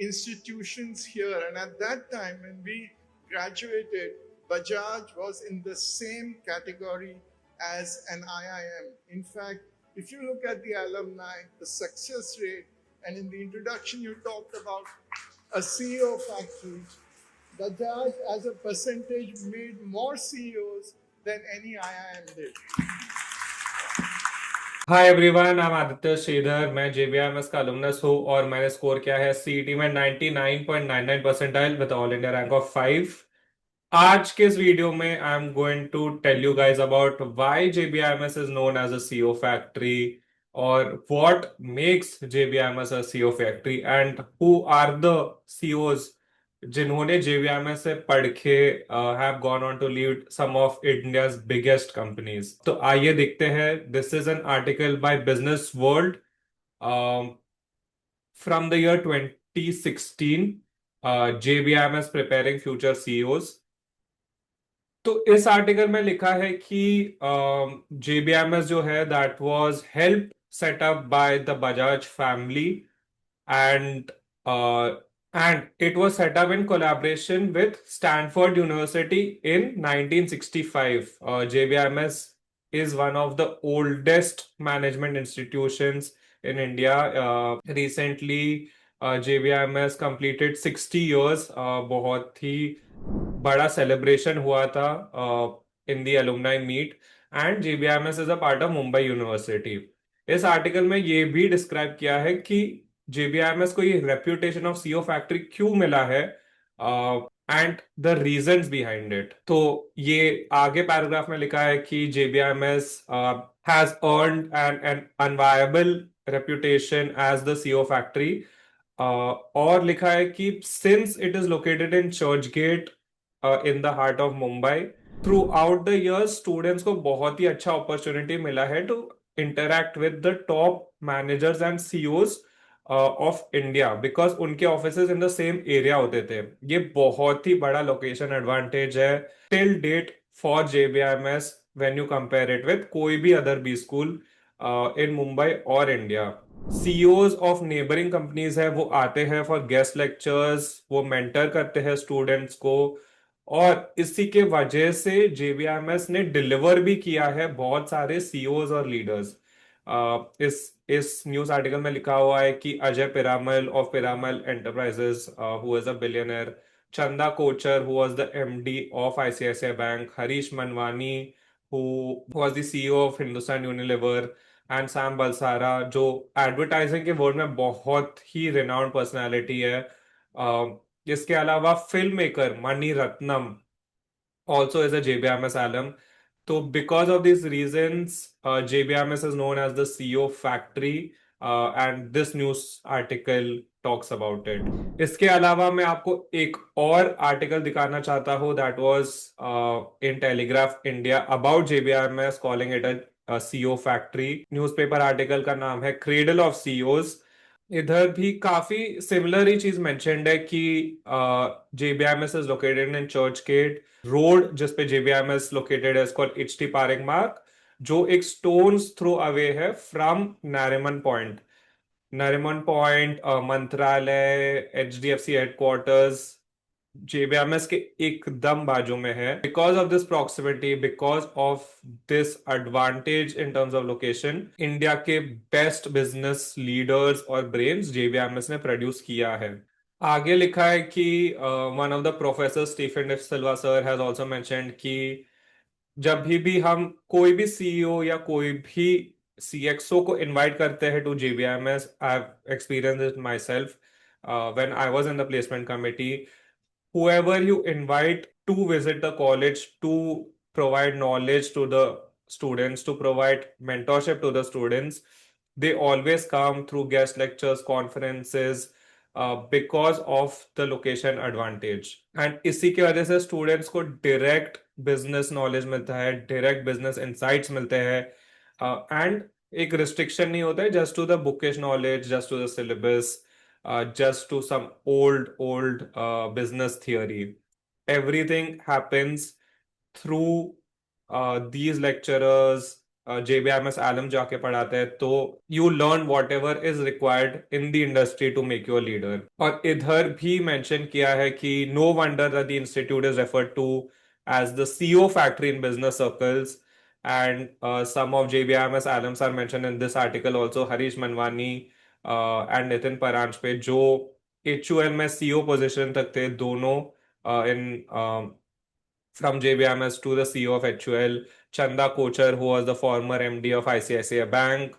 institutions here. And at that time, when we graduated, Bajaj was in the same category as an IIM. In fact, if you look at the alumni, the success rate, and in the introduction you talked about a CEO factory, Bajaj as a percentage made more CEOs than any IIM did. Hi everyone, I am Aditya Shridhar. मैं JBIMS का अलुमनस हूँ और मैंने score किया है CET में 99.99 percentile with all India rank of 5। आज के इस वीडियो में I am going to tell you guys about why JBIMS is known as a CEO factory और what makes JBIMS a CEO factory and who are the CEOs जिन्होंने JBIMS से पढ़ के have gone on to lead some of India's biggest companies. तो आइए देखते हैं। This is an article by business world from the year 2016, JBIMS preparing future CEOs. तो इस आर्टिकल में लिखा है कि जेबीएमएस जो है that was help set up by the Bajaj family and and it was set up in collaboration with Stanford University in 1965. JBMS is one of the oldest management institutions in India. Recently, JBMS completed 60 years. बहुत ही बड़ा celebration हुआ था in the alumni meet and JBIMS is a part of Mumbai university. इस article में ये भी describe किया है कि जेबीआईएमएस को ये रेप्यूटेशन ऑफ सीईओ फैक्ट्री क्यों मिला है and the reasons behind it. तो ये आगे पैराग्राफ में लिखा है कि JBIMS has earned an enviable reputation as the CEO factory. और लिखा है कि since it is located in Churchgate in the heart of Mumbai, throughout the years students को बहुत ही अच्छा अपॉर्चुनिटी मिला है to interact with the top managers and CEOs of India because उनके offices in the same area होते थे। ये बहुत ही बड़ा लोकेशन एडवांटेज है till date for JBIMS when you compare it with कोई भी other B school in Mumbai और India. CEOs of neighbouring companies है वो आते हैं फॉर गेस्ट लेक्चर्स, वो मेंटर करते हैं स्टूडेंट्स को और इसी के वजह से जेबीआईएमएस ने डिलीवर भी किया है बहुत सारे सीईओज और लीडर्स। इस न्यूज आर्टिकल में लिखा हुआ है कि Ajay Piramal of Piramal enterprises who is a billionaire, Chanda Kochhar who was the MD of ICICI bank, Harish Manwani who was the CEO of Hindustan Unilever and Sam Balsara जो एडवर्टाइजिंग के वर्ल्ड में बहुत ही रिनाउंड पर्सनालिटी है। इसके अलावा film maker Mani Ratnam also is a JBMS alum. So because of these reasons, JBMS is known as the CEO factory, and this news article talks about it. इसके अलावा मैं आपको एक और आर्टिकल दिखाना चाहता हूँ that was in Telegraph India about JBMS calling it a CEO factory. Newspaper article का नाम है Cradle of CEOs। इधर भी काफी सिमिलर ही चीज मेंशन्ड है कि JBIMS is located in Churchgate road, जिसपे जेबीआईएमएस लोकेटेड है कॉल्ड एचटी पारेख मार्ग, जो एक स्टोन्स थ्रो अवे है from Nariman point. Nariman point Mantralaya, HDFC headquarters JBMS के एकदम बाजू में है। Because of this proximity, because of this advantage in terms of location, India के बेस्ट बिजनेस लीडर्स और ब्रेन्स जेबीएमएस ने प्रोड्यूस किया है। आगे लिखा है कि one of the professor Stephen D'Silva sir has also mentioned कि जब भी हम कोई भी सीईओ या कोई भी सीएक्सओ को इनवाइट करते हैं to JBMS, I have experienced it myself when I was in the placement committee. whoever you invite to visit the college to provide knowledge to the students, to provide mentorship to the students, they always come through guest lectures, conferences, because of the location advantage. And इसी की वजह से students को direct business knowledge मिलता है, direct business insights मिलते हैं, and एक restriction नहीं होता है just to the bookish knowledge, just to the syllabus, just to some old business theory. Everything happens through these lecturers, JBMS alum जाके पढ़ाते हैं तो you learn whatever is required in the industry to make you a leader. और इधर भी mention किया है कि no wonder that the institute is referred to as the CO factory in business circles, and some of JBMS alums are mentioned in this article also. Harish Manwani and Nitin Paranjpe जो HUL में CO position तक थे दोनों in from JBMS to the CEO of HUL, Chanda Kochar, who was the former MD of ICICI Bank,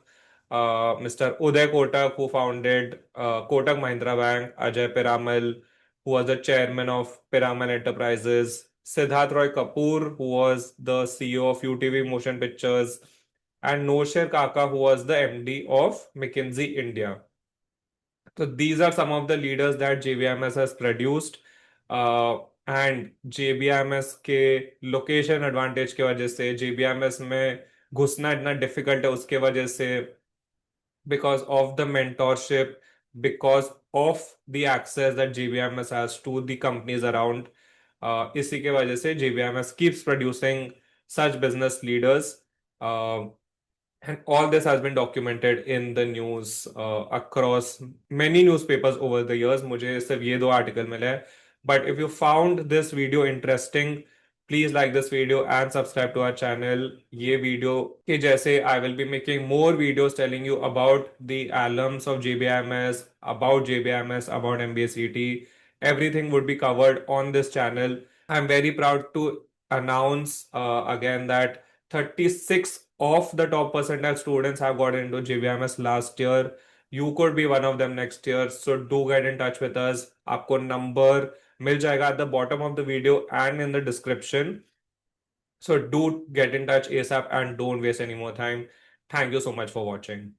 Mr. Uday Kotak, who founded Kotak Mahindra Bank, Ajay Piramal, who was the chairman of Piramal Enterprises, Siddharth Roy Kapoor, who was the CEO of UTV Motion Pictures, and Nosher Kaka, who was the MD of McKinsey India. So these are some of the leaders that JBMS has produced. And JBMS के location advantage की वजह से JBMS में घुसना इतना difficult है उसके वजह से, because of the mentorship, because of the access that JBMS has to the companies around, इसी के वजह से JBMS keeps producing such business leaders. And all this has been documented in the news across many newspapers over the years. मुझे सिर्फ ये दो article मिले हैं. But if you found this video interesting, please like this video and subscribe to our channel. ये video के जैसे I will be making more videos telling you about the alums of JBMS, about JBMS, about MBA-CT. Everything would be covered on this channel. I'm very proud to announce again that 36 of the top percentile students have got into JBMS last year. You could be one of them next year. So do get in touch with us. आपको number मिल जाएगा at the bottom of the video and in the description. So do get in touch ASAP and don't waste any more time. Thank you so much for watching.